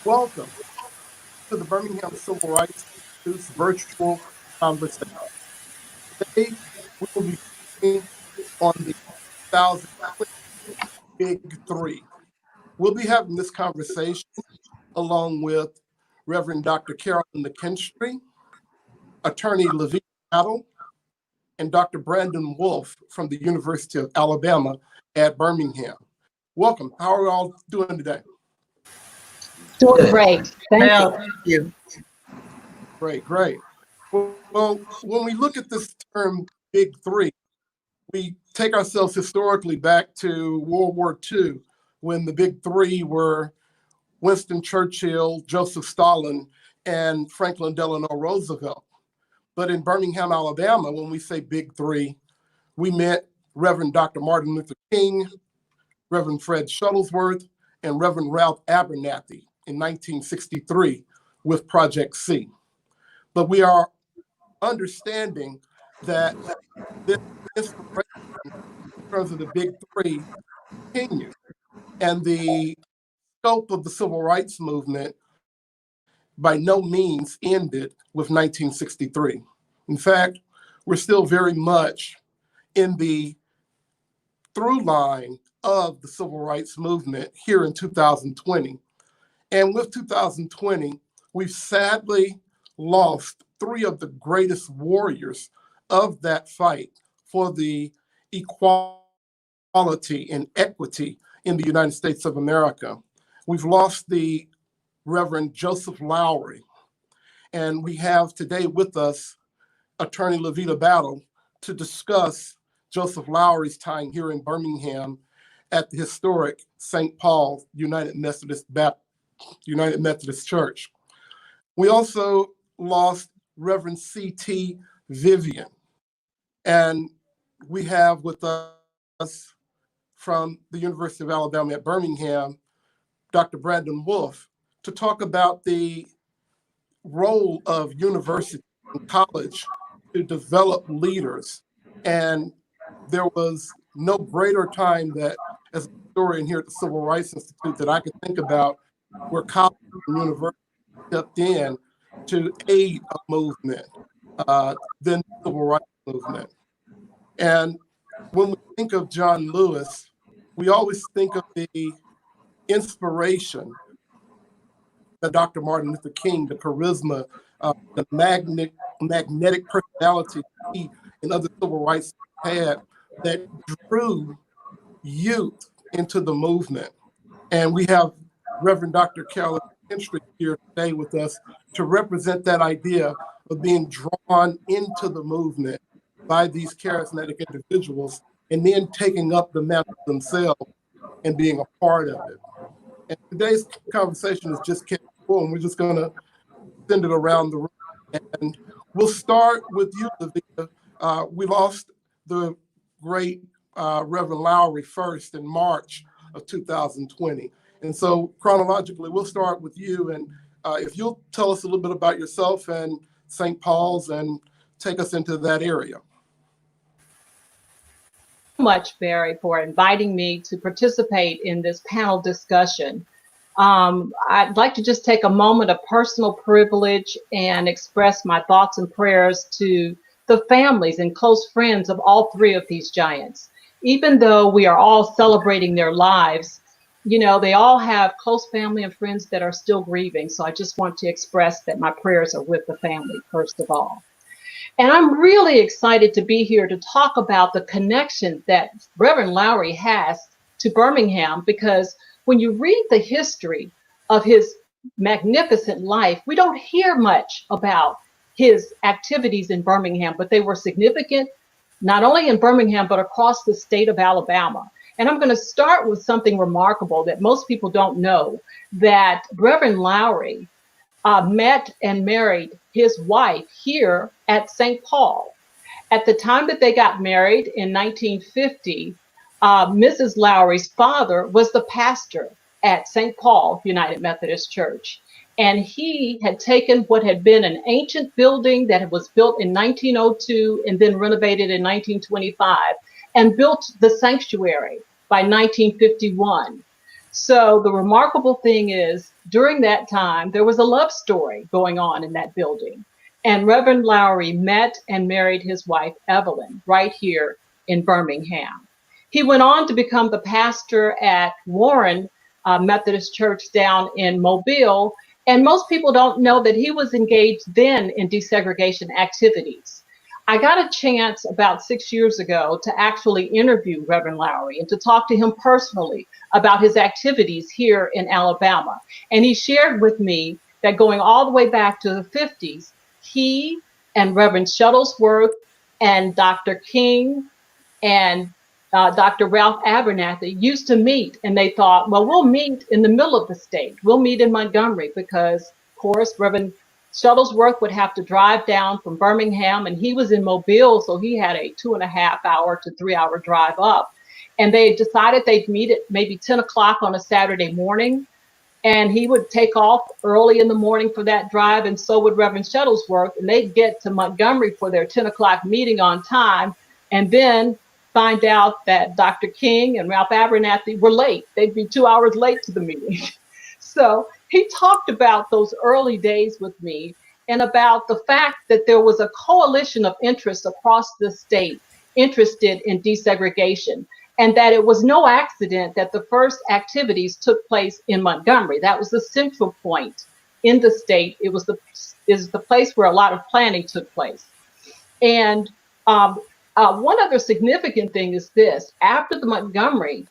Welcome to the Birmingham Civil Rights Institute's virtual conversation. Today, we will be speaking on the 2020 Big Three. We'll be having this conversation along with Reverend Dr. Carolyn McKinstry, attorney LaVeeda Battle, and Dr. Brandon Wolfe from the University of Alabama at Birmingham. Welcome. How are we all doing today? Doing great. Thank you. Great, great. Well, when we look at this term Big Three, we take ourselves historically back to World War II, when the Big Three were Winston Churchill, Joseph Stalin, and Franklin Delano Roosevelt. But in Birmingham, Alabama, when we say Big Three, we meant Reverend Dr. Martin Luther King, Reverend Fred Shuttlesworth, and Reverend Ralph Abernathy in 1963 with Project C. But we are understanding that this inspiration in terms of the Big Three continued, and the scope of the civil rights movement by no means ended with 1963. In fact, we're still very much in the through line of the civil rights movement here in 2020. And with 2020, we've sadly lost three of the greatest warriors of that fight for the equality and equity in the United States of America. We've lost the Reverend Joseph Lowery, and we have today with us attorney LaVeeda Battle to discuss Joseph Lowery's time here in Birmingham at the historic St. Paul United Methodist Church. We also lost Reverend C.T. Vivian, and we have with us from the University of Alabama at Birmingham, Dr. Brandon Wolfe, to talk about the role of university and college to develop leaders. And there was no greater time that, as a historian here at the Civil Rights Institute, that I could think about where college and university stepped in to aid a movement than the Civil Rights Movement. And when we think of John Lewis, we always think of the inspiration that Dr. Martin Luther King, the charisma, the magnetic personality he and other civil rights had that drew youth into the movement. And we have Reverend Dr. Carolyn McKinstry here today with us to represent that idea of being drawn into the movement by these charismatic individuals and then taking up the mantle themselves and being a part of it. And today's conversation is just kicked off, and we're just going to send it around the room. And we'll start with you, LaVeeda. We lost the great Reverend Lowery first in March of 2020. And so chronologically, we'll start with you. And if you'll tell us a little bit about yourself and St. Paul's and take us into that area. Much, Barry, for inviting me to participate in this panel discussion. I'd like to just take a moment of personal privilege and express my thoughts and prayers to the families and close friends of all three of these giants. Even though we are all celebrating their lives, you know, they all have close family and friends that are still grieving. So I just want to express that my prayers are with the family, first of all. And I'm really excited to be here to talk about the connection that Reverend Lowery has to Birmingham, because when you read the history of his magnificent life, we don't hear much about his activities in Birmingham, but they were significant, not only in Birmingham, but across the state of Alabama. And I'm going to start with something remarkable that most people don't know, that Reverend Lowery met and married his wife here at St. Paul. At the time that they got married in 1950, Mrs. Lowery's father was the pastor at St. Paul United Methodist Church. And he had taken what had been an ancient building that was built in 1902 and then renovated in 1925 and built the sanctuary by 1951. So the remarkable thing is, during that time, there was a love story going on in that building. And Reverend Lowery met and married his wife, Evelyn, right here in Birmingham. He went on to become the pastor at Warren Methodist Church down in Mobile. And most people don't know that he was engaged then in desegregation activities. I got a chance about 6 years ago to actually interview Reverend Lowery and to talk to him personally about his activities here in Alabama. And he shared with me that going all the way back to the 50s, he and Reverend Shuttlesworth and Dr. King and Dr. Ralph Abernathy used to meet, and they thought, well, we'll meet in the middle of the state. We'll meet in Montgomery because, of course, Reverend Shuttlesworth would have to drive down from Birmingham, and he was in Mobile, so he had a 2.5 hour to 3 hour drive up. And they decided they'd meet at maybe 10 o'clock on a Saturday morning, and he would take off early in the morning for that drive, and so would Reverend Shuttlesworth, and they'd get to Montgomery for their 10 o'clock meeting on time, and then find out that Dr. King and Ralph Abernathy were late. They'd be 2 hours late to the meeting. So he talked about those early days with me and about the fact that there was a coalition of interests across the state interested in desegregation, and that it was no accident that the first activities took place in Montgomery. That was the central point in the state. It was the place where a lot of planning took place. And one other significant thing is this: after the Montgomery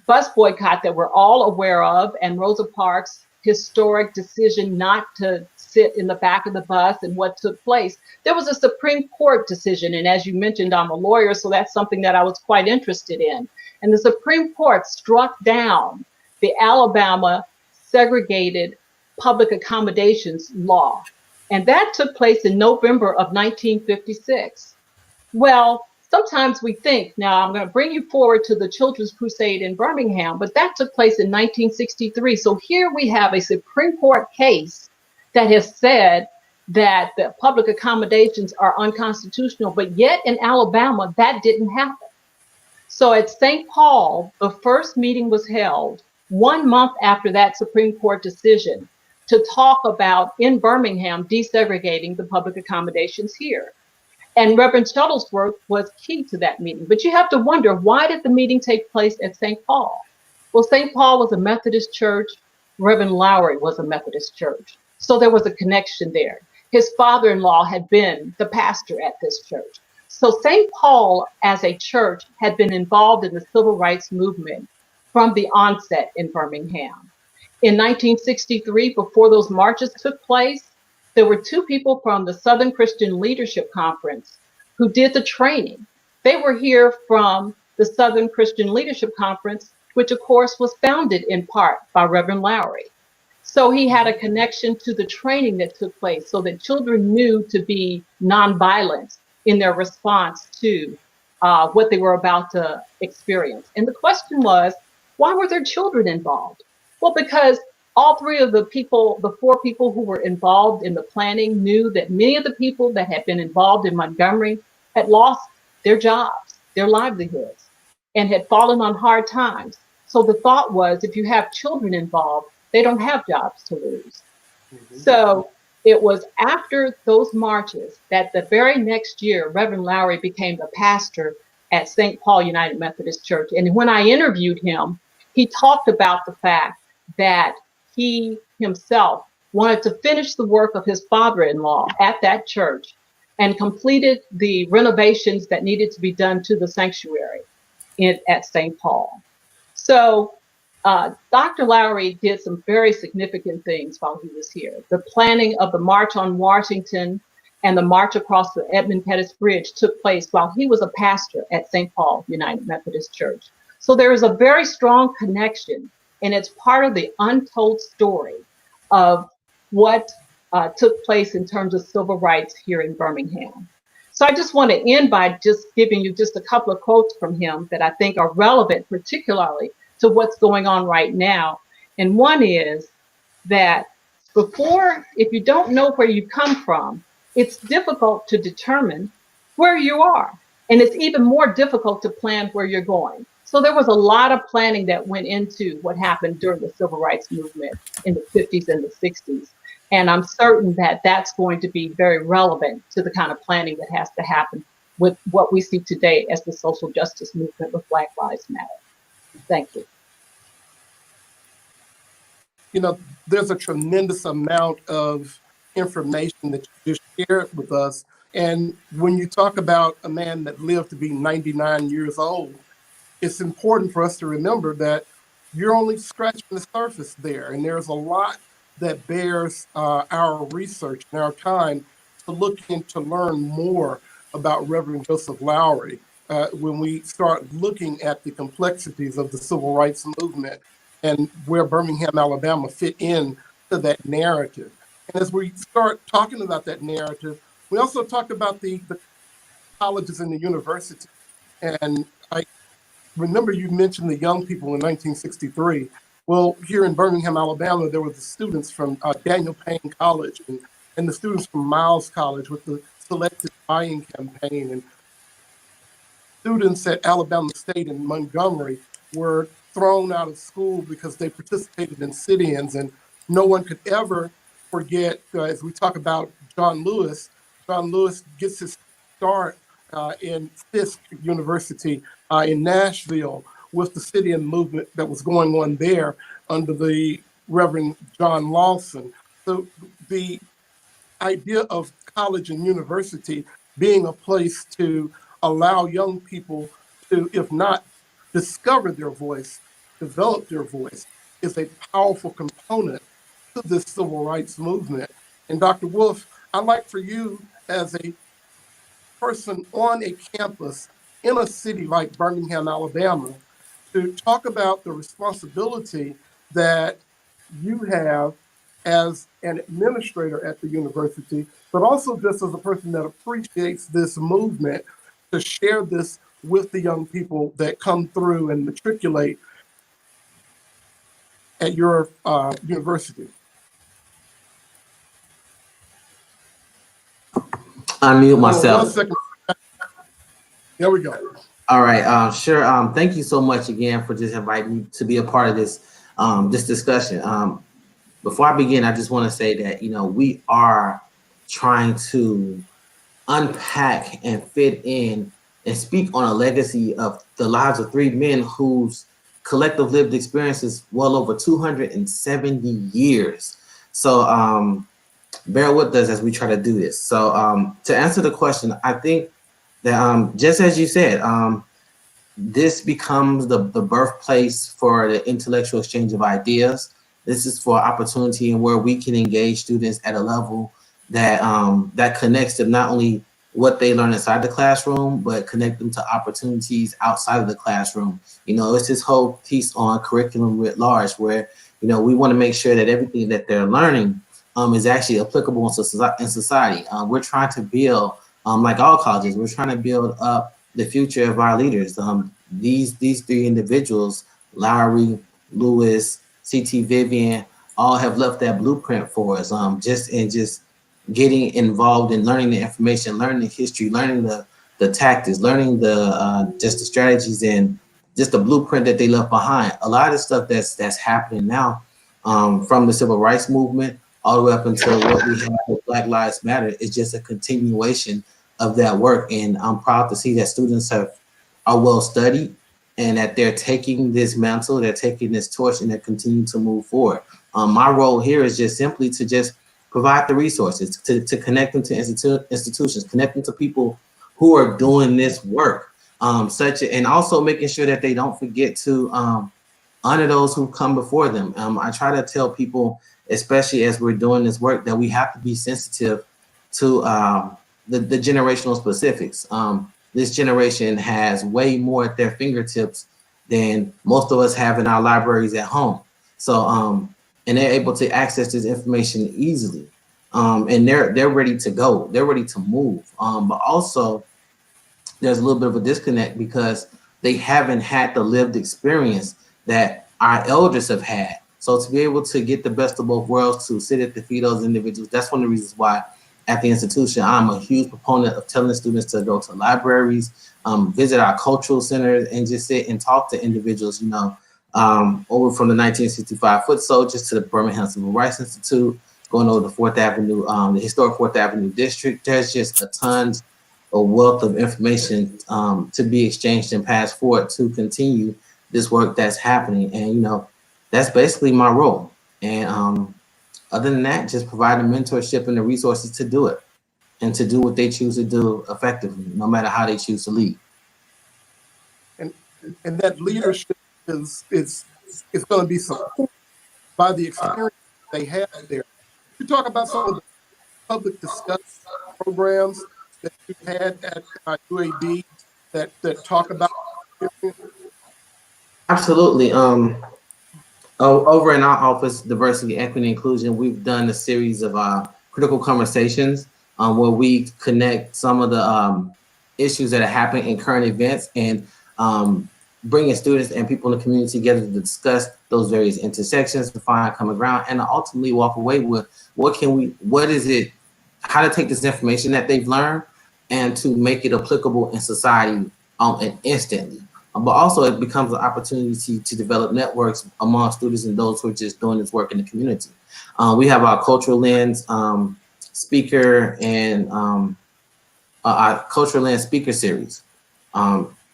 bus boycott that we're all aware of, and Rosa Parks' historic decision not to sit in the back of the bus and what took place, there was a Supreme Court decision. And as you mentioned, I'm a lawyer, so that's something that I was quite interested in. And the Supreme Court struck down the Alabama segregated public accommodations law. And that took place in November of 1956. Well, sometimes we think, now I'm going to bring you forward to the Children's Crusade in Birmingham, but that took place in 1963. So here we have a Supreme Court case that has said that the public accommodations are unconstitutional, but yet in Alabama, that didn't happen. So at St. Paul, the first meeting was held 1 month after that Supreme Court decision to talk about, in Birmingham, desegregating the public accommodations here. And Reverend Shuttlesworth was key to that meeting. But you have to wonder, why did the meeting take place at St. Paul? Well, St. Paul was a Methodist church. Reverend Lowery was a Methodist church. So there was a connection there. His father-in-law had been the pastor at this church. So St. Paul, as a church, had been involved in the civil rights movement from the onset in Birmingham. In 1963, before those marches took place, there were two people from the Southern Christian Leadership Conference who did the training. They were here from the Southern Christian Leadership Conference, which of course was founded in part by Reverend Lowery. So he had a connection to the training that took place so that children knew to be nonviolent in their response to what they were about to experience. And the question was, why were there children involved? Well, because all three of the four people who were involved in the planning knew that many of the people that had been involved in Montgomery had lost their jobs, their livelihoods, and had fallen on hard times. So the thought was, if you have children involved, they don't have jobs to lose. Mm-hmm. So it was after those marches that the very next year, Reverend Lowery became the pastor at St. Paul United Methodist Church. And when I interviewed him, he talked about the fact that he himself wanted to finish the work of his father-in-law at that church and completed the renovations that needed to be done to the sanctuary at St. Paul. So Dr. Lowery did some very significant things while he was here. The planning of the March on Washington and the march across the Edmund Pettus Bridge took place while he was a pastor at St. Paul United Methodist Church. So there is a very strong connection, and it's part of the untold story of what took place in terms of civil rights here in Birmingham. So I just want to end by just giving you just a couple of quotes from him that I think are relevant, particularly to what's going on right now. And one is that if you don't know where you come from, it's difficult to determine where you are. And it's even more difficult to plan where you're going. So there was a lot of planning that went into what happened during the civil rights movement in the 50s and the 60s. And I'm certain that that's going to be very relevant to the kind of planning that has to happen with what we see today as the social justice movement with Black Lives Matter. Thank you. there's a tremendous amount of information that you just shared with us. And when you talk about a man that lived to be 99 years old, it's important for us to remember that you're only scratching the surface there. And there's a lot that bears our research and our time to look in to learn more about Reverend Joseph Lowery when we start looking at the complexities of the civil rights movement and where Birmingham, Alabama fit in to that narrative. And as we start talking about that narrative, we also talk about the colleges and the university. And I remember you mentioned the young people in 1963. Well, here in Birmingham, Alabama, there were the students from Daniel Payne College and the students from Miles College with the selective buying campaign, and students at Alabama State and Montgomery were thrown out of school because they participated in sit-ins. And no one could ever forget, as we talk about John Lewis gets his start in Fisk University in Nashville with the sit-in movement that was going on there under the Reverend John Lawson. So the idea of college and university being a place to allow young people to, if not discover their voice, develop their voice, is a powerful component to this civil rights movement. And Dr. Wolfe, I'd like for you as a person on a campus in a city like Birmingham, Alabama, to talk about the responsibility that you have as an administrator at the university, but also just as a person that appreciates this movement, to share this with the young people that come through and matriculate at your university. Unmute myself. 1 second. There we go. All right, sure. Thank you so much again for just inviting me to be a part of this this discussion. Before I begin, I just want to say that, we are trying to unpack and fit in and speak on a legacy of the lives of 3 men whose collective lived experience is well over 270 years. So bear with us as we try to do this. So to answer the question, I think that just as you said, this becomes the birthplace for the intellectual exchange of ideas. This is for opportunity and where we can engage students at a level that that connects them not only what they learn inside the classroom, but connect them to opportunities outside of the classroom. It's this whole piece on curriculum writ large, where we want to make sure that everything that they're learning is actually applicable in society. We're trying to build, like all colleges, we're trying to build up the future of our leaders. These 3 individuals, Lowery, Lewis, C.T, Vivian, all have left that blueprint for us. Just getting involved in learning the information, learning the history, learning the tactics, learning the just the strategies and just the blueprint that they left behind. A lot of the stuff that's happening now, from the civil rights movement all the way up until what we have with Black Lives Matter, is just a continuation of that work. And I'm proud to see that students are well studied and that they're taking this mantle, they're taking this torch, and they're continuing to move forward. My role here is just simply to just provide the resources, to connect them to institutions, connect them to people who are doing this work, and also making sure that they don't forget to honor those who come before them. I try to tell people, especially as we're doing this work, that we have to be sensitive to the generational specifics. This generation has way more at their fingertips than most of us have in our libraries at home. So, and they're able to access this information easily. And they're ready to go, they're ready to move. But also there's a little bit of a disconnect because they haven't had the lived experience that our elders have had. So to be able to get the best of both worlds, to sit at the feet of those individuals, that's one of the reasons why at the institution, I'm a huge proponent of telling students to go to libraries, visit our cultural centers, and just sit and talk to individuals, over from the 1965 Foot Soldiers to the Birmingham Civil Rights Institute, going over the 4th Avenue, the historic 4th Avenue district. There's just a tons of wealth of information to be exchanged and passed forward to continue this work that's happening. And, that's basically my role. And other than that, just providing mentorship and the resources to do it and to do what they choose to do effectively, no matter how they choose to lead. And that leadership is going to be supported by the experience they have there. You talk about some of the public discussion programs that you've had at UAB that talk about. Absolutely. Over in our office, Diversity, Equity, Inclusion, we've done a series of critical conversations where we connect some of the issues that are happening in current events and bringing students and people in the community together to discuss those various intersections, to find common ground, and ultimately walk away with how to take this information that they've learned and to make it applicable in society and instantly. But also it becomes an opportunity to develop networks among students and those who are just doing this work in the community. We have our Cultural Lens speaker and our Cultural Lens speaker series.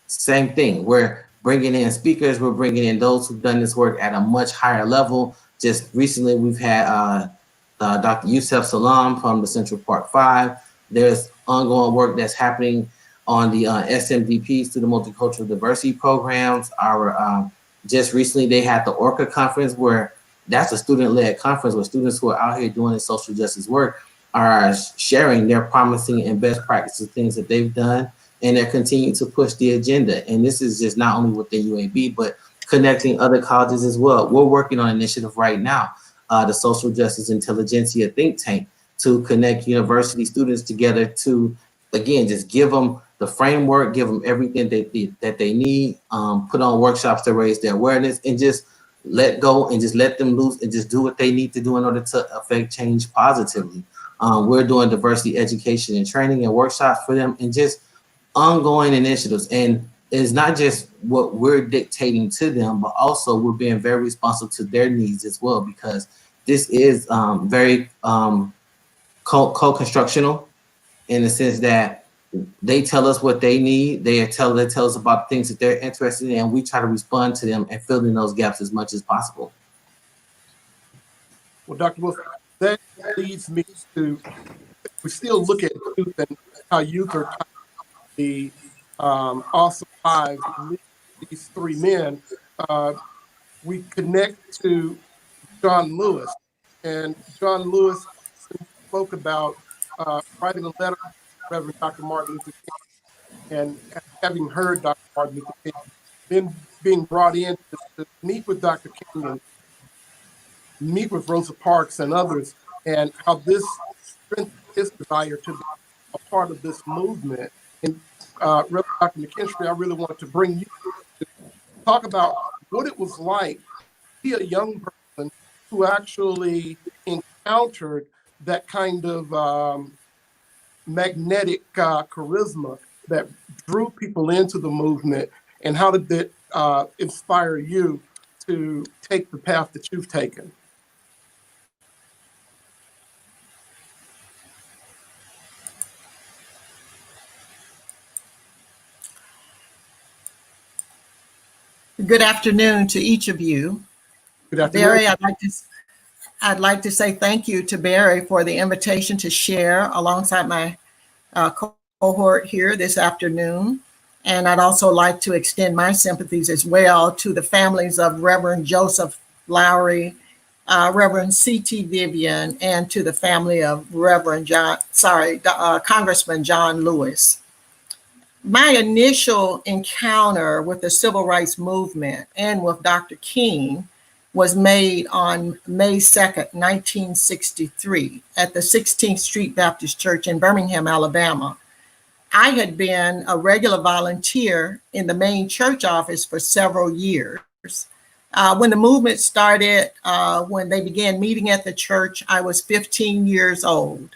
Same thing, we're bringing in speakers, we're bringing in those who've done this work at a much higher level. Just recently we've had Dr. Yusef Salam from the Central Park 5. There's ongoing work that's happening on the SMDP, Student Multicultural Diversity Programs. Just recently they had the ORCA conference, where that's a student-led conference where students who are out here doing the social justice work are sharing their promising and best practices, things that they've done, and they're continuing to push the agenda. And this is just not only within UAB, but connecting other colleges as well. We're working on an initiative right now, the Social Justice Intelligentsia think tank, to connect university students together to, again, just give them the framework, give them everything that they need, put on workshops to raise their awareness, and just let go and just let them loose and just do what they need to do in order to affect change positively. We're doing diversity education and training and workshops for them, and just ongoing initiatives. And it's not just what we're dictating to them, but also we're being very responsive to their needs as well, because this is very co-constructional in the sense that they tell us what they need, they tell us about things that they're interested in, and we try to respond to them and fill in those gaps as much as possible. Well, Dr. Wolfe, that leads me to, we still look at youth and how youth are the awesome lives of these three men. We connect to John Lewis, and John Lewis spoke about writing a letter to Reverend Dr. Martin Luther King, and having heard Dr. Martin Luther King, then being brought in to meet with Dr. King and meet with Rosa Parks and others, and how this strengthened his desire to be a part of this movement. And Reverend Dr. McKinstry, I really wanted to bring you to talk about what it was like to be a young person who actually encountered that kind of magnetic charisma that drew people into the movement, and how did it inspire you to take the path that you've taken? Good afternoon to each of you. Good afternoon. Barry, I'd like to say thank you to Barry for the invitation to share alongside my cohort here this afternoon. And I'd also like to extend my sympathies as well to the families of Reverend Joseph Lowery, Reverend C.T. Vivian, and to the family of Congressman John Lewis. My initial encounter with the civil rights movement and with Dr. King was made on May 2nd, 1963 at the 16th Street Baptist Church in Birmingham, Alabama. I had been a regular volunteer in the main church office for several years. When the movement started, when they began meeting at the church, I was 15 years old.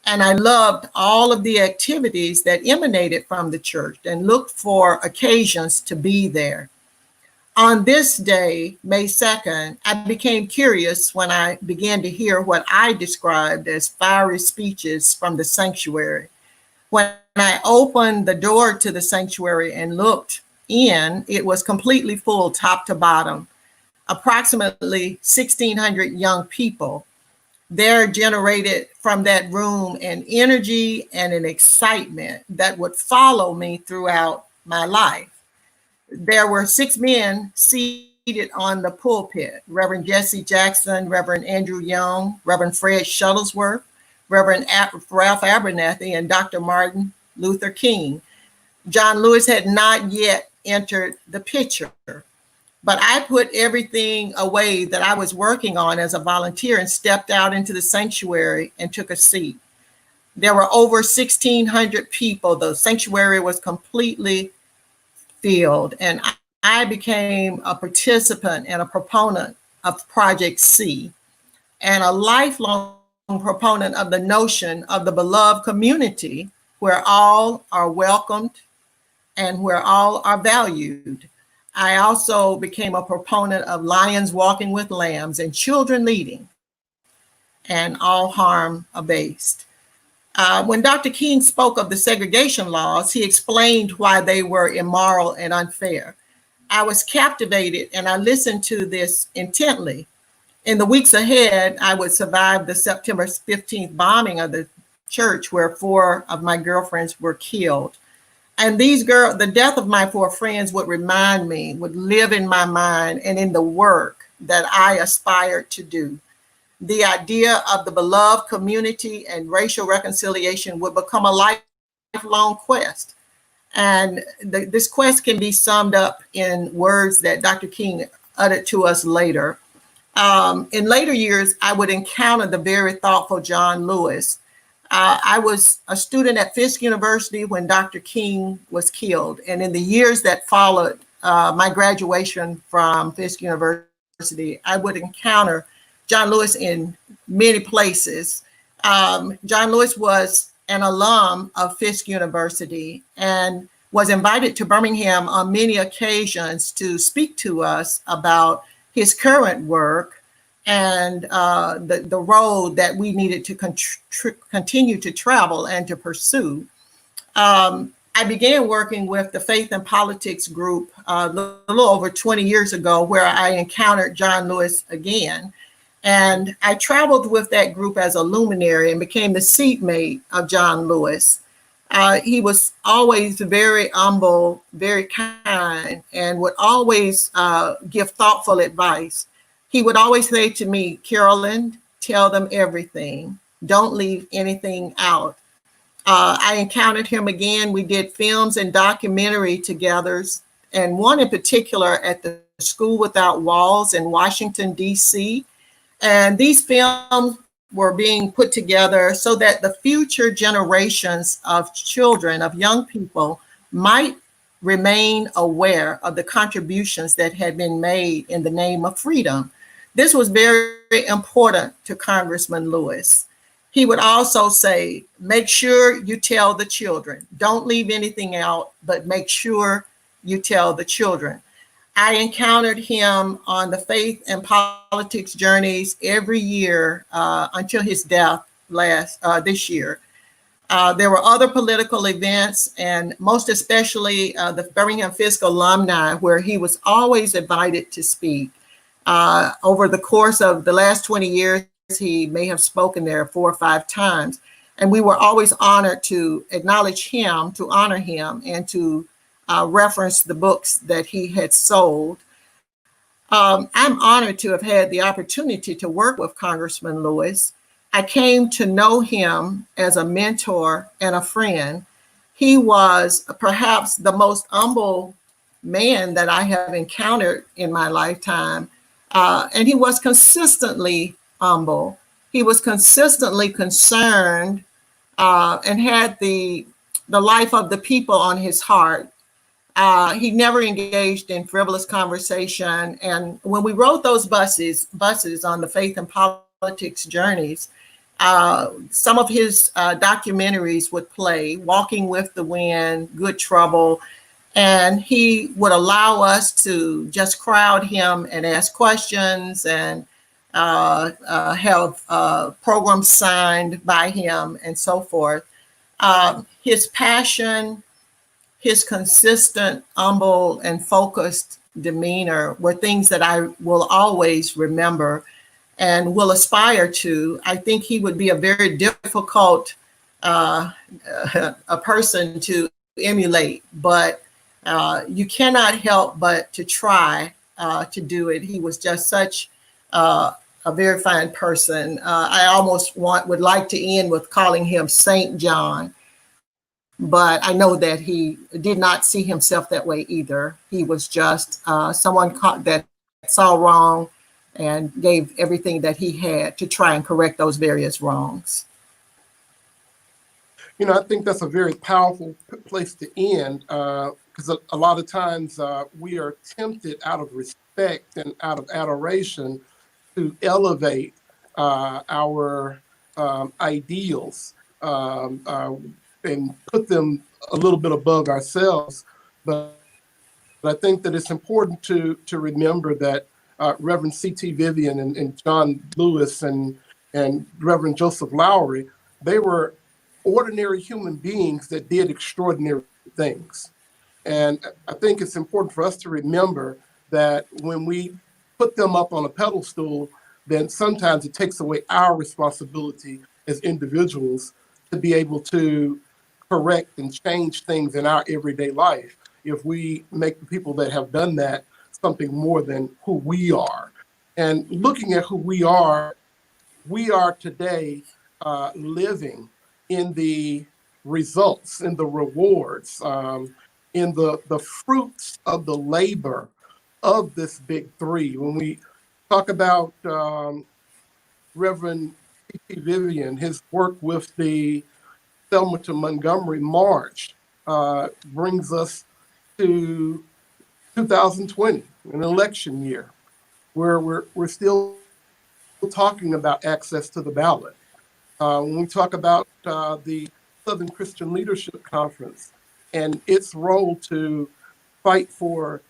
And I loved all of the activities that emanated from the church and looked for occasions to be there. On this day, May 2nd, I became curious when I began to hear what I described as fiery speeches from the sanctuary. When I opened the door to the sanctuary and looked in, it was completely full top to bottom. approximately 1,600 young people. There generated from that room an energy and an excitement that would follow me throughout my life. There were 6 men seated on the pulpit: Reverend Jesse Jackson, Reverend Andrew Young, Reverend Fred Shuttlesworth, Reverend Ralph Abernathy, and Dr. Martin Luther King. John Lewis had not yet entered the picture, but I put everything away that I was working on as a volunteer and stepped out into the sanctuary and took a seat. There were over 1,600 people. The sanctuary was completely filled, and I became a participant and a proponent of Project C, and a lifelong proponent of the notion of the beloved community where all are welcomed and where all are valued. I also became a proponent of lions walking with lambs and children leading, and all harm abased. When Dr. King spoke of the segregation laws, he explained why they were immoral and unfair. I was captivated and I listened to this intently. In the weeks ahead, I would survive the September 15th bombing of the church where 4 of my girlfriends were killed. And the death of my 4 friends would remind me, would live in my mind and in the work that I aspired to do. The idea of the beloved community and racial reconciliation would become a lifelong quest. And this quest can be summed up in words that Dr. King uttered to us later. In later years, I would encounter the very thoughtful John Lewis. I was a student at Fisk University when Dr. King was killed. And in the years that followed my graduation from Fisk University, I would encounter John Lewis in many places. John Lewis was an alum of Fisk University and was invited to Birmingham on many occasions to speak to us about his current work and the road that we needed to continue to travel and to pursue. I began working with the Faith and Politics group a little over 20 years ago, where I encountered John Lewis again. And I traveled with that group as a luminary and became the seatmate of John Lewis. He was always very humble, very kind, and would always give thoughtful advice. He would always say to me, "Carolyn, tell them everything. Don't leave anything out." I encountered him again. We did films and documentary together, and one in particular at the School Without Walls in Washington, D.C. And these films were being put together so that the future generations of children, of young people, might remain aware of the contributions that had been made in the name of freedom. This was very important to Congressman Lewis. He would also say, make sure you tell the children. Don't leave anything out, but make sure you tell the children. I encountered him on the faith and politics journeys every year until his death this year. There were other political events, and most especially the Birmingham Fisk alumni, where he was always invited to speak. Over the course of the last 20 years, he may have spoken there 4 or 5 times. And we were always honored to acknowledge him, to honor him, and to reference the books that he had sold. I'm honored to have had the opportunity to work with Congressman Lewis. I came to know him as a mentor and a friend. He was perhaps the most humble man that I have encountered in my lifetime. And he was consistently humble. He was consistently concerned and had the life of the people on his heart. He never engaged in frivolous conversation. And when we rode those buses on the faith and politics journeys, some of his documentaries would play, Walking with the Wind, Good Trouble, and he would allow us to just crowd him and ask questions and have programs signed by him and so forth. His passion, his consistent, humble, and focused demeanor were things that I will always remember and will aspire to. I think he would be a very difficult a person to emulate, but you cannot help but to try to do it. He was just such a very fine person. I almost would like to end with calling him Saint John, but I know that he did not see himself that way either. He was just someone that saw wrong and gave everything that he had to try and correct those various wrongs. You know, I think that's a very powerful place to end, because a lot of times we are tempted out of respect and out of adoration to elevate our ideals and put them a little bit above ourselves. But I think that it's important to remember that Reverend C.T. Vivian and John Lewis and Reverend Joseph Lowery, they were ordinary human beings that did extraordinary things. And I think it's important for us to remember that when we put them up on a pedestal, then sometimes it takes away our responsibility as individuals to be able to correct and change things in our everyday life if we make the people that have done that something more than who we are. And looking at who we are today living in the results, in the rewards, in the fruits of the labor of this big three. When we talk about Reverend C.T. Vivian, his work with the Selma to Montgomery March brings us to 2020, an election year, where we're still talking about access to the ballot. When we talk about the Southern Christian Leadership Conference and its role to fight for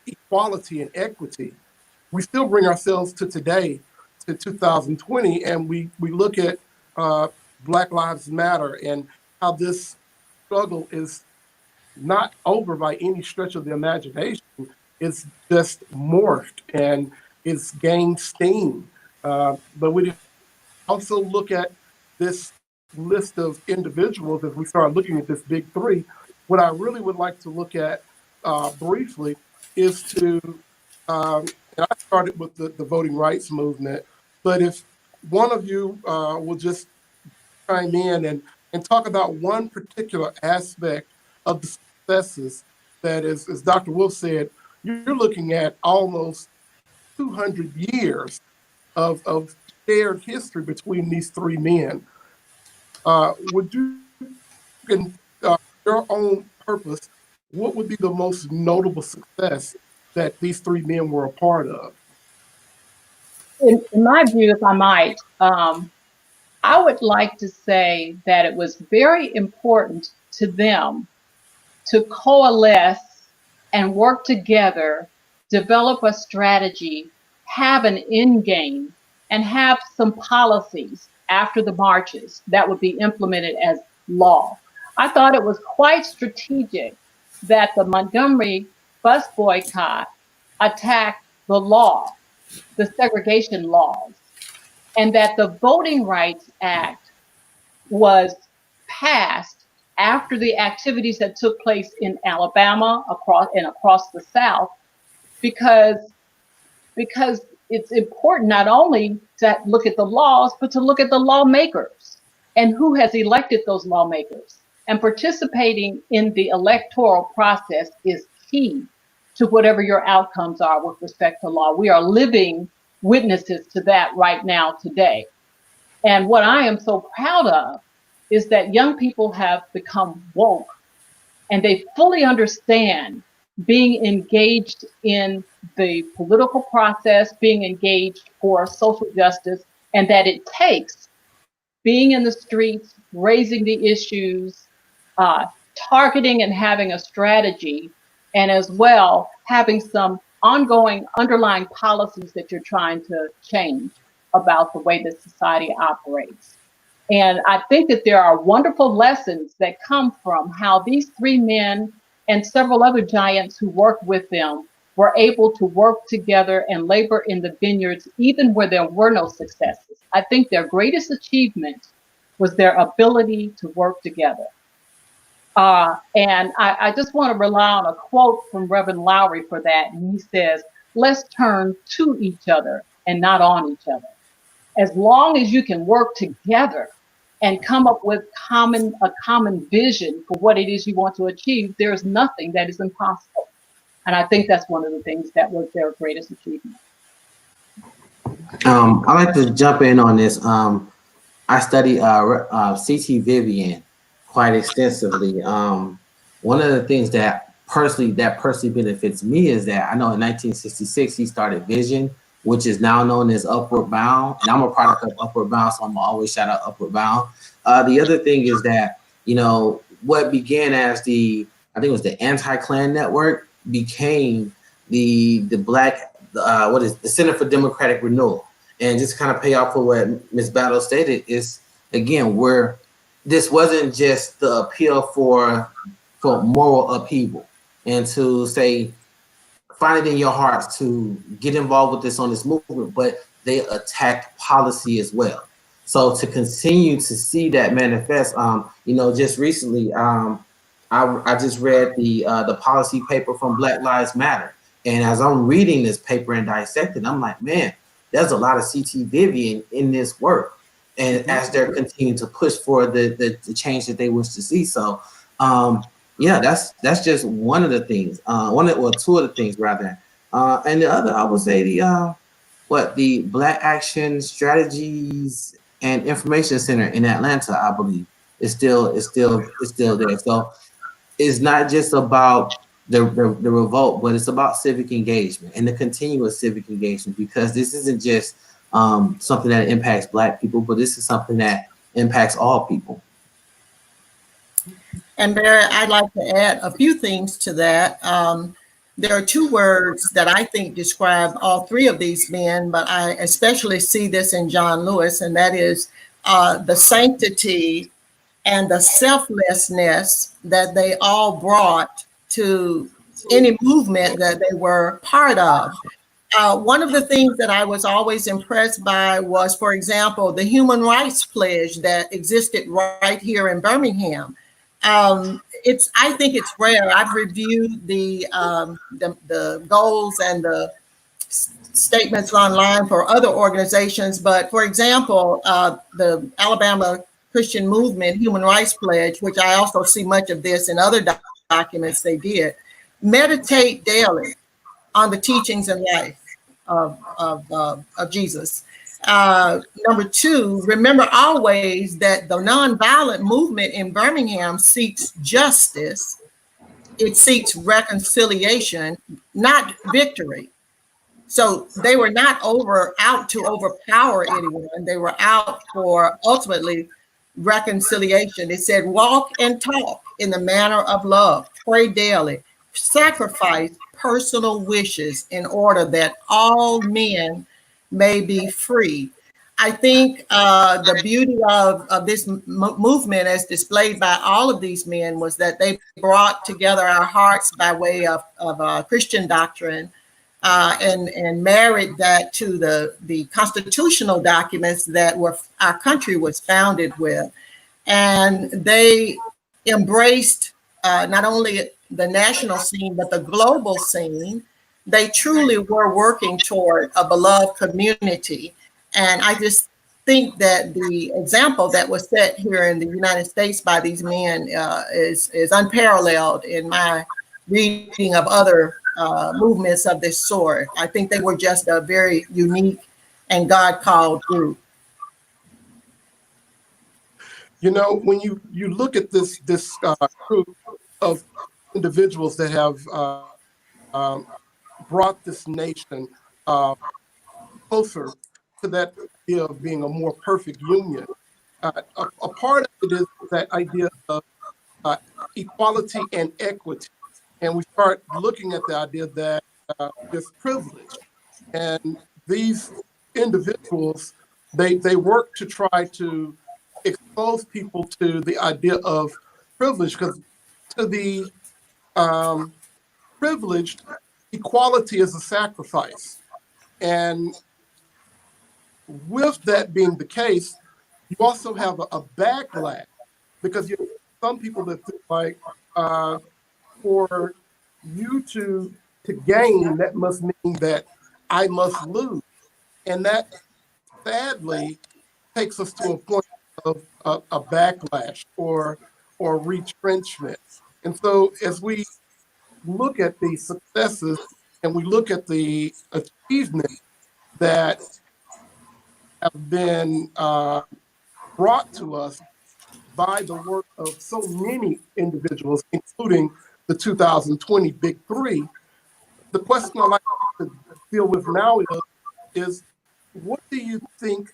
equality and equity, we still bring ourselves to today, to 2020, and we look at Black Lives Matter and how this struggle is not over by any stretch of the imagination. It's just morphed and it's gained steam. But we also look at this list of individuals as we start looking at this big three. What I really would like to look at briefly is to, and I started with the voting rights movement, but if one of you will just chime in and talk about one particular aspect of the successes that is, as Dr. Wolfe said, you're looking at almost 200 years of shared history between these three men. Would you, in your own purpose, what would be the most notable success that these three men were a part of? In my view, if I might, I would like to say that it was very important to them to coalesce and work together, develop a strategy, have an end game, and have some policies after the marches that would be implemented as law. I thought it was quite strategic that the Montgomery bus boycott attacked the law, the segregation laws, and that the Voting Rights Act was passed after the activities that took place in Alabama across the South, because it's important not only to look at the laws, but to look at the lawmakers and who has elected those lawmakers. And participating in the electoral process is key to whatever your outcomes are with respect to law. We are living witnesses to that right now today. And what I am so proud of is that young people have become woke and they fully understand being engaged in the political process, being engaged for social justice, and that it takes being in the streets, raising the issues, targeting and having a strategy, and as well having some ongoing underlying policies that you're trying to change about the way that society operates. And I think that there are wonderful lessons that come from how these three men and several other giants who worked with them were able to work together and labor in the vineyards even where there were no successes. I think their greatest achievement was their ability to work together. And I just want to rely on a quote from Reverend Lowery for that. And he says, let's turn to each other and not on each other. As long as you can work together and come up with a common vision for what it is you want to achieve, there's nothing that is impossible. And I think that's one of the things that was their greatest achievement. I'd like to jump in on this. I study C.T. Vivian quite extensively. One of the things that personally benefits me is that I know in 1966 he started Vision, which is now known as Upward Bound, and I'm a product of Upward Bound, so I'm always shout out Upward Bound. The other thing is that, you know, what began as I think it was the Anti-Klan Network became the Black, the Center for Democratic Renewal. And just kind of pay off for what Ms. Battle stated is, again, this wasn't just the appeal for moral upheaval and to say, find it in your hearts to get involved with this on this movement, but they attacked policy as well. So to continue to see that manifest, you know, just recently, I just read the policy paper from Black Lives Matter. And as I'm reading this paper and dissecting, I'm like, man, there's a lot of C.T. Vivian in this work. And as they're continuing to push for the change that they wish to see. So yeah, that's just one of the things, two of the things rather. And the other, I would say the Black Action Strategies and Information Center in Atlanta, I believe, is still there. So it's not just about the revolt, but it's about civic engagement and the continuous civic engagement, because this isn't just something that impacts Black people, but this is something that impacts all people. And Barry, I'd like to add a few things to that. There are two words that I think describe all three of these men, but I especially see this in John Lewis, and that is the sanctity and the selflessness that they all brought to any movement that they were part of. One of the things that I was always impressed by was, for example, the human rights pledge that existed right here in Birmingham. I think it's rare. I've reviewed the goals and the statements online for other organizations, but for example, the Alabama Christian Movement Human Rights Pledge, which I also see much of this in other documents they did, meditate daily on the teachings and life of Jesus. Number two, remember always that the nonviolent movement in Birmingham seeks justice. It seeks reconciliation, not victory. So they were not out to overpower anyone. They were out for ultimately reconciliation. It said, walk and talk in the manner of love, pray daily, sacrifice personal wishes in order that all men may be free. I think the beauty of this movement as displayed by all of these men was that they brought together our hearts by way of Christian doctrine and married that to the constitutional documents that our country was founded with. And they embraced not only the national scene, but the global scene. They truly were working toward a beloved community. And I just think that the example that was set here in the United States by these men is unparalleled in my reading of other movements of this sort. I think they were just a very unique and God-called group. You know, when you look at this group of individuals that have brought this nation closer to that idea of being a more perfect union, a part of it is that idea of equality and equity. And we start looking at the idea that there's privilege. And these individuals, they work to try to expose people to the idea of privilege, because to the privileged, equality is a sacrifice. And with that being the case, you also have a backlash, because you have some people that feel like for you to gain, that must mean that I must lose. And that sadly takes us to a point of a backlash or retrenchment. And so as we look at the successes and we look at the achievements that have been brought to us by the work of so many individuals, including the 2020 Big Three, the question I'd like to deal with now is what do you think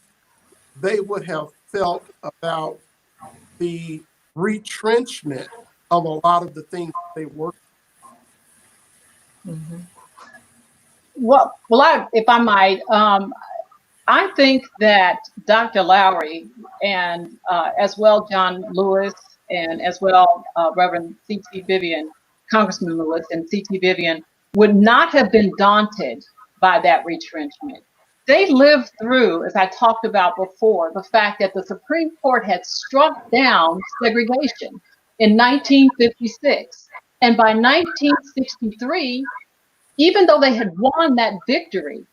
they would have felt about the retrenchment of a lot of the things they worked Mhm. Well, if I might, I think that Dr. Lowery and as well John Lewis and as well Reverend C.T. Vivian, Congressman Lewis and C.T. Vivian would not have been daunted by that retrenchment. They lived through, as I talked about before, the fact that the Supreme Court had struck down segregation in 1956. And by 1963, even though they had won that victory,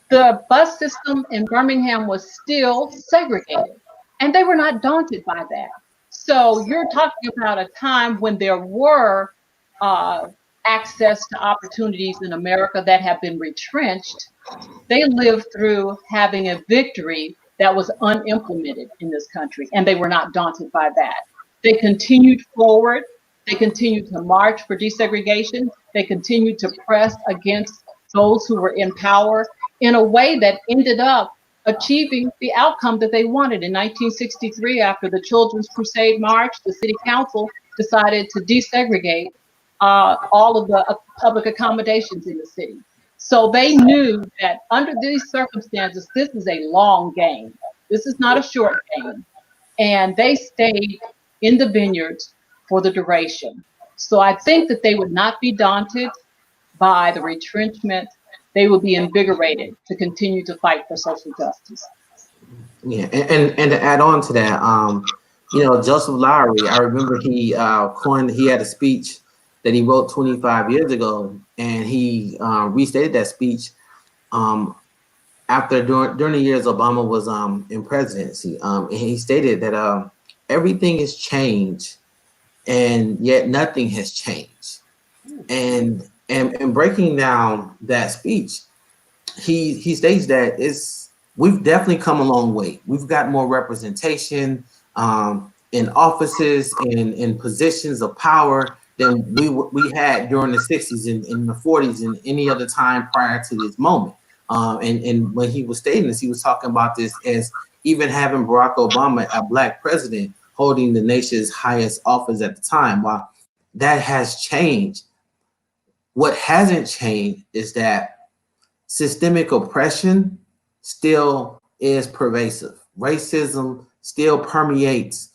the bus system in Birmingham was still segregated, and they were not daunted by that. So you're talking about a time when there were access to opportunities in America that have been retrenched. They lived through having a victory that was unimplemented in this country, and they were not daunted by that. They continued forward. They continued to march for desegregation. They continued to press against those who were in power in a way that ended up achieving the outcome that they wanted. In 1963, after the Children's Crusade March, the city council decided to desegregate all of the public accommodations in the city. So they knew that under these circumstances, this is a long game. This is not a short game. And they stayed in the vineyards for the duration. So I think that they would not be daunted by the retrenchment. They would be invigorated to continue to fight for social justice. Yeah, and to add on to that, Joseph Lowery, I remember he had a speech that he wrote 25 years ago, and he restated that speech during the years Obama was in presidency. And he stated that everything has changed, and yet nothing has changed. And breaking down that speech, he states that we've definitely come a long way. We've got more representation in offices, in positions of power than we had during the 60s and in the 40s and any other time prior to this moment. And when he was stating this, he was talking about this as even having Barack Obama, a Black president, holding the nation's highest office at the time. While that has changed, what hasn't changed is that systemic oppression still is pervasive. Racism still permeates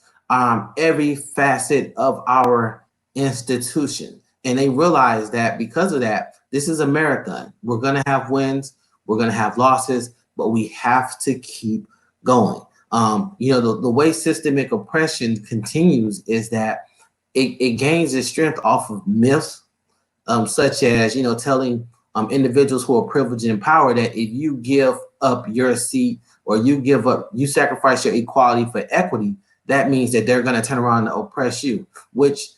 every facet of our institution. And they realize that because of that, this is a marathon. We're going to have wins, we're going to have losses, but we have to keep going. The way systemic oppression continues is that it gains its strength off of myths, such as, telling individuals who are privileged and power that if you give up your seat or you sacrifice your equality for equity, that means that they're going to turn around and oppress you, which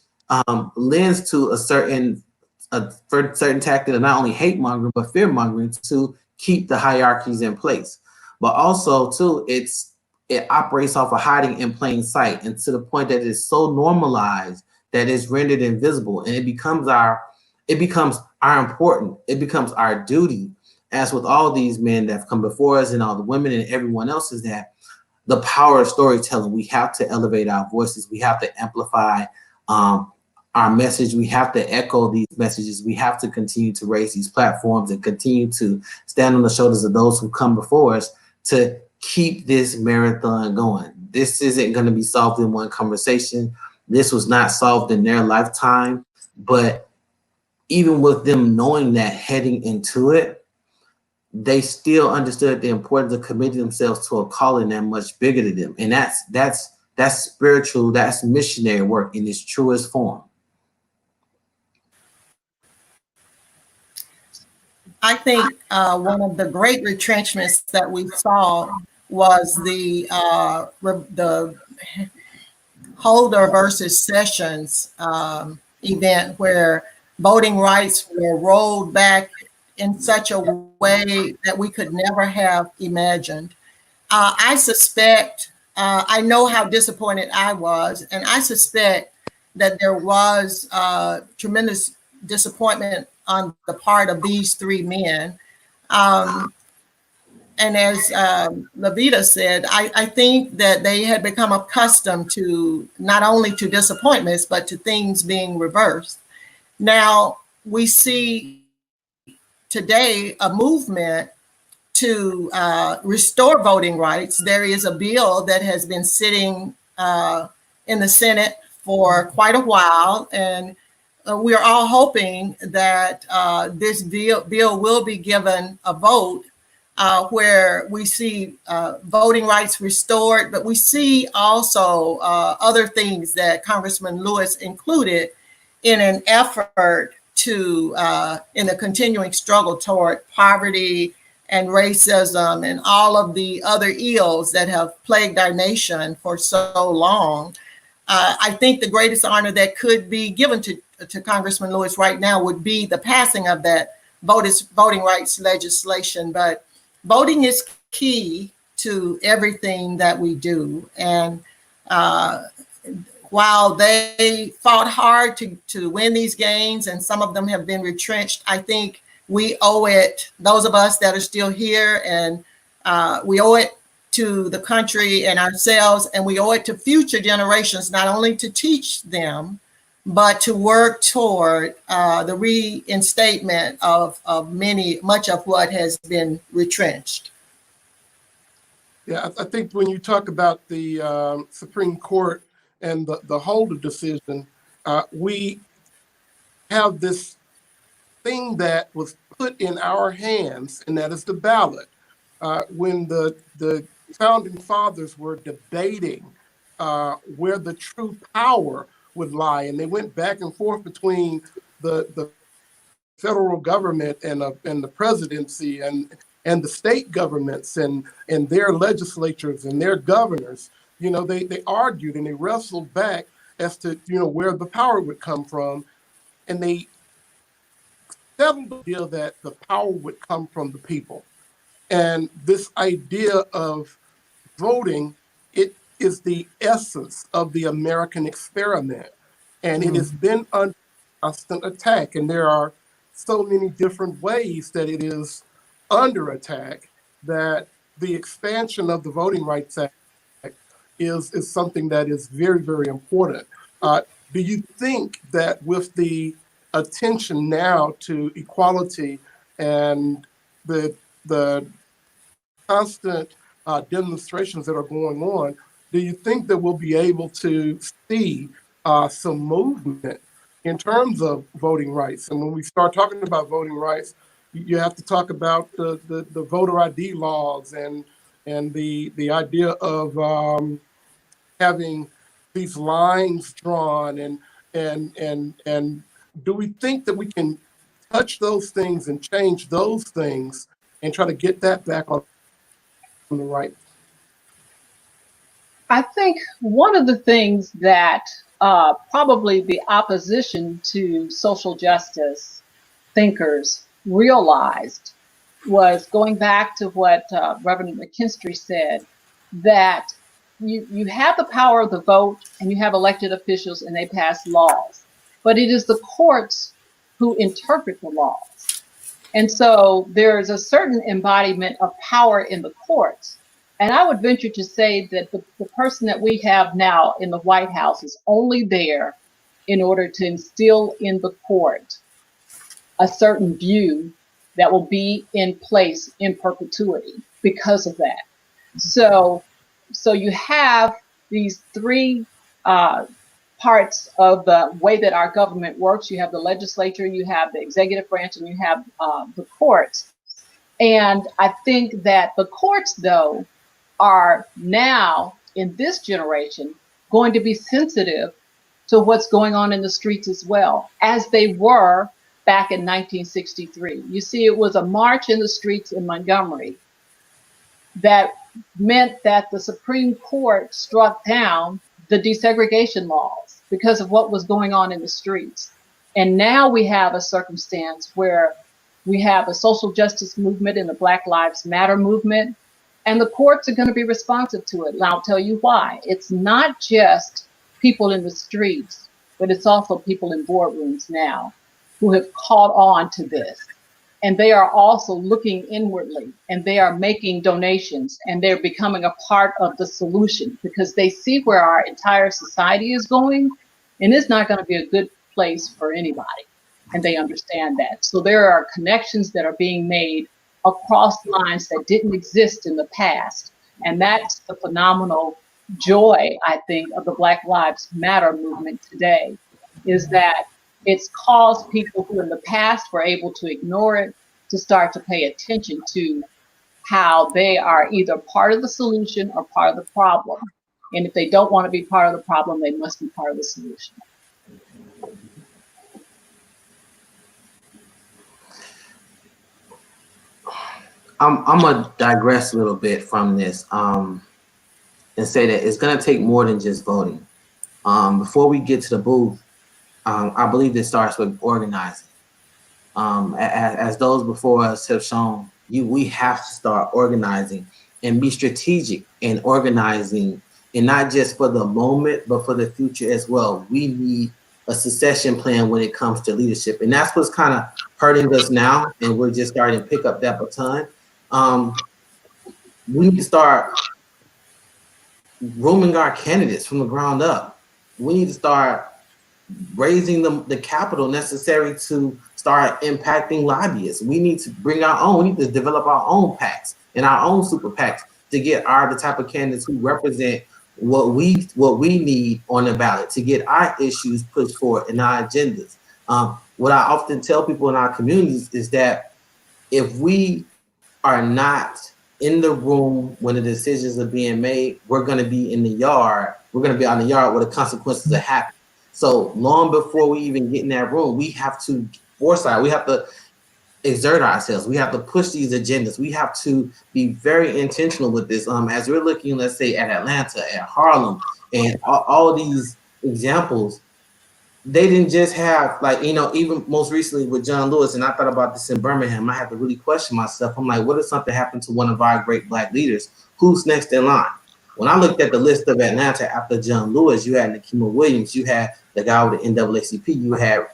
lends to a certain tactic of not only hate mongering, but fear mongering to keep the hierarchies in place. But also, too, it operates off of hiding in plain sight, and to the point that it's so normalized that it's rendered invisible, and it becomes our duty, as with all these men that have come before us and all the women and everyone else, is that the power of storytelling. We have to elevate our voices. We have to amplify our message. We have to echo these messages. We have to continue to raise these platforms and continue to stand on the shoulders of those who come before us to keep this marathon going. This isn't going to be solved in one conversation. This was not solved in their lifetime, but even with them knowing that heading into it, they still understood the importance of committing themselves to a calling that much bigger than them. And that's spiritual, that's missionary work in its truest form. I think one of the great retrenchments that we saw was the Holder versus Sessions event, where voting rights were rolled back in such a way that we could never have imagined. I suspect, I know how disappointed I was, and I suspect that there was tremendous disappointment on the part of these three men. And as LaVeeda said, I think that they had become accustomed to not only to disappointments, but to things being reversed. Now we see today a movement to restore voting rights. There is a bill that has been sitting in the Senate for quite a while, and we are all hoping that this bill will be given a vote where we see voting rights restored, but we see also other things that Congressman Lewis included in an effort to, in a continuing struggle toward poverty and racism and all of the other ills that have plagued our nation for so long. I think the greatest honor that could be given to Congressman Lewis right now would be the passing of that voting rights legislation. But voting is key to everything that we do. And while they fought hard to win these games, and some of them have been retrenched, I think we owe it, those of us that are still here, and we owe it to the country and ourselves, and we owe it to future generations, not only to teach them, but to work toward the reinstatement of much of what has been retrenched. Yeah, I think when you talk about the Supreme Court and the Holder decision, we have this thing that was put in our hands, and that is the ballot. When the founding fathers were debating where the true power would lie, and they went back and forth between the federal government and the presidency and the state governments and their legislatures and their governors. You know, they argued and they wrestled back as to, you know, where the power would come from, and they settled the deal that the power would come from the people. And this idea of voting, it is the essence of the American experiment. And it has been under constant attack. And there are so many different ways that it is under attack that the expansion of the Voting Rights Act is something that is very, very important. Do you think that with the attention now to equality and the constant demonstrations that are going on, do you think that we'll be able to see some movement in terms of voting rights? And when we start talking about voting rights, you have to talk about the voter ID laws and the idea of having these lines drawn, and do we think that we can touch those things and change those things and try to get that back on the right? I think one of the things that probably the opposition to social justice thinkers realized was, going back to what Reverend McKinstry said, that you have the power of the vote and you have elected officials and they pass laws, but it is the courts who interpret the laws. And so there is a certain embodiment of power in the courts. And I would venture to say that the person that we have now in the White House is only there in order to instill in the court a certain view that will be in place in perpetuity because of that. So you have these three parts of the way that our government works. You have the legislature, you have the executive branch, and you have the courts. And I think that the courts, though, are now in this generation going to be sensitive to what's going on in the streets as well, as they were back in 1963. You see, it was a march in the streets in Montgomery that meant that the Supreme Court struck down the desegregation laws because of what was going on in the streets. And now we have a circumstance where we have a social justice movement and the Black Lives Matter movement, and the courts are going to be responsive to it. And I'll tell you why. It's not just people in the streets, but it's also people in boardrooms now who have caught on to this. And they are also looking inwardly, and they are making donations, and they're becoming a part of the solution because they see where our entire society is going, and it's not going to be a good place for anybody. And they understand that. So there are connections that are being made across lines that didn't exist in the past. And that's the phenomenal joy, I think, of the Black Lives Matter movement today, is that it's caused people who in the past were able to ignore it to start to pay attention to how they are either part of the solution or part of the problem. And if they don't want to be part of the problem, they must be part of the solution. I'm gonna digress a little bit from this and say that it's gonna take more than just voting. Before we get to the booth, I believe this starts with organizing. As those before us have shown, we have to start organizing and be strategic in organizing, and not just for the moment, but for the future as well. We need a succession plan when it comes to leadership, and that's what's kind of hurting us now, and we're just starting to pick up that baton. We need to start grooming our candidates from the ground up. We need to start raising the capital necessary to start impacting lobbyists. We need to bring our own, we need to develop our own PACs and our own super PACs to get the type of candidates who represent what we need on the ballot, to get our issues pushed forward in our agendas. What I often tell people in our communities is that if we are not in the room when the decisions are being made, we're going to be in the yard. We're going to be on the yard where the consequences are happening. So long before we even get in that room, we have to foresight. We have to exert ourselves. We have to push these agendas. We have to be very intentional with this. As we're looking, let's say at Atlanta, at Harlem, and all these examples, they didn't just have, like, even most recently with John Lewis, and I thought about this in Birmingham, I had to really question myself. I'm like, what if something happened to one of our great Black leaders? Who's next in line? When I looked at the list of Atlanta after John Lewis, you had Nikema Williams, you had the guy with the NAACP, you had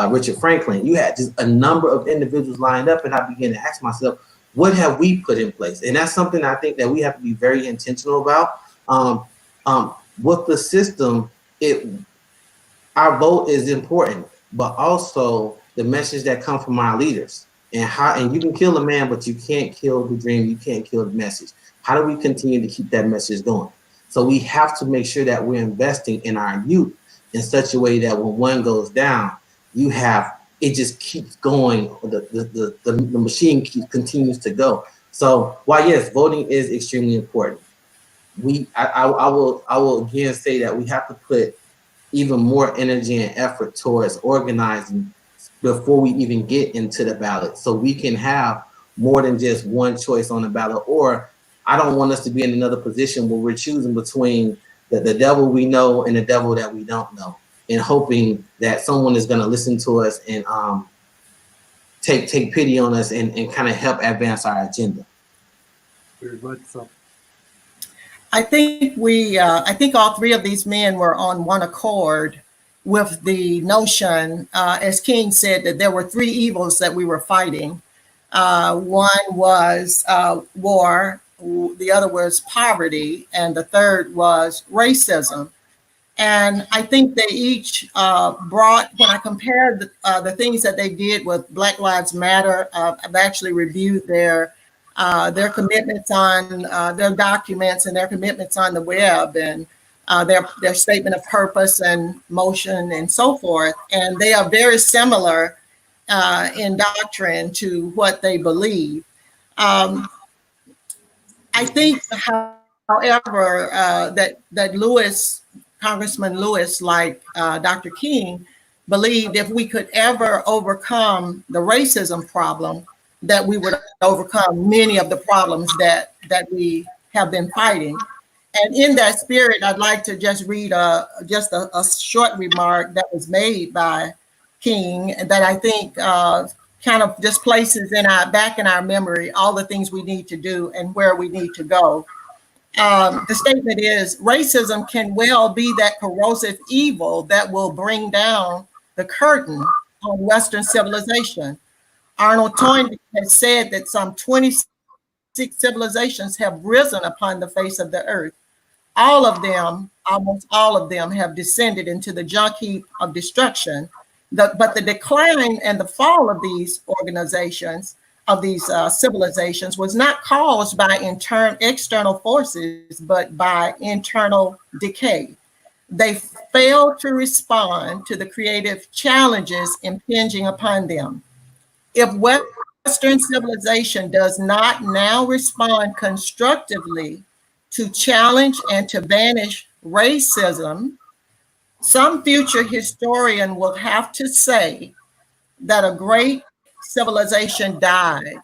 Richard Franklin, you had just a number of individuals lined up, and I began to ask myself, what have we put in place? And that's something I think that we have to be very intentional about. With the system, our vote is important, but also the message that comes from our leaders, and you can kill a man, but you can't kill the dream, you can't kill the message. How do we continue to keep that message going? So we have to make sure that we're investing in our youth in such a way that when one goes down, it just keeps going. The machine continues to go. So while yes, voting is extremely important, I will again say that we have to put even more energy and effort towards organizing before we even get into the ballot, so we can have more than just one choice on the ballot. Or I don't want us to be in another position where we're choosing between the devil we know and the devil that we don't know, and hoping that someone is going to listen to us and take pity on us and kind of help advance our agenda. Very much so. I think all three of these men were on one accord with the notion, as King said, that there were three evils that we were fighting. One was war, the other was poverty, and the third was racism. And I think they each brought, when I compared the things that they did with Black Lives Matter, I've actually reviewed their commitments on their documents and their commitments on the web. And their statement of purpose and motion and so forth. And they are very similar in doctrine to what they believe. I think, however, that Lewis, Congressman Lewis, like Dr. King, believed if we could ever overcome the racism problem, that we would overcome many of the problems that we have been fighting. And in that spirit, I'd like to just read just a short remark that was made by King that I think kind of just places back in our memory all the things we need to do and where we need to go. The statement is, racism can well be that corrosive evil that will bring down the curtain on Western civilization. Arnold Toynbee has said that some 26 civilizations have risen upon the face of the earth. All of them, almost all of them, have descended into the junk heap of destruction. But the decline and the fall of these organizations, of these civilizations, was not caused by external forces, but by internal decay. They failed to respond to the creative challenges impinging upon them. If Western civilization does not now respond constructively to challenge and to banish racism, some future historian will have to say that a great civilization died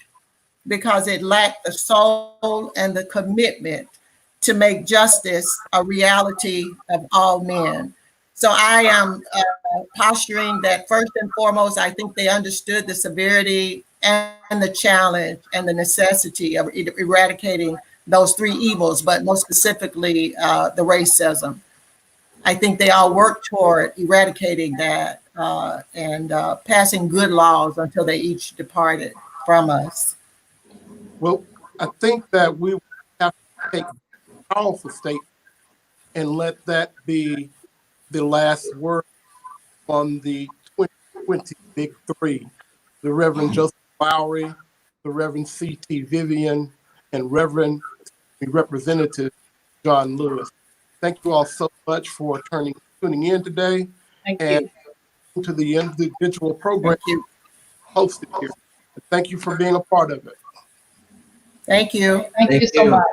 because it lacked the soul and the commitment to make justice a reality of all men. So I am posturing that first and foremost, I think they understood the severity and the challenge and the necessity of eradicating those three evils, but most specifically the racism. I think they all worked toward eradicating that and passing good laws until they each departed from us. Well, I think that we have to take a powerful statement and let that be the last word on the 2020 Big Three: the Reverend Joseph Lowery, the Reverend C.T. Vivian, and Representative John Lewis. Thank you all so much for tuning in today. Thank and you. to the individual program hosted here. Thank you for being a part of it. Thank you. Thank you so much.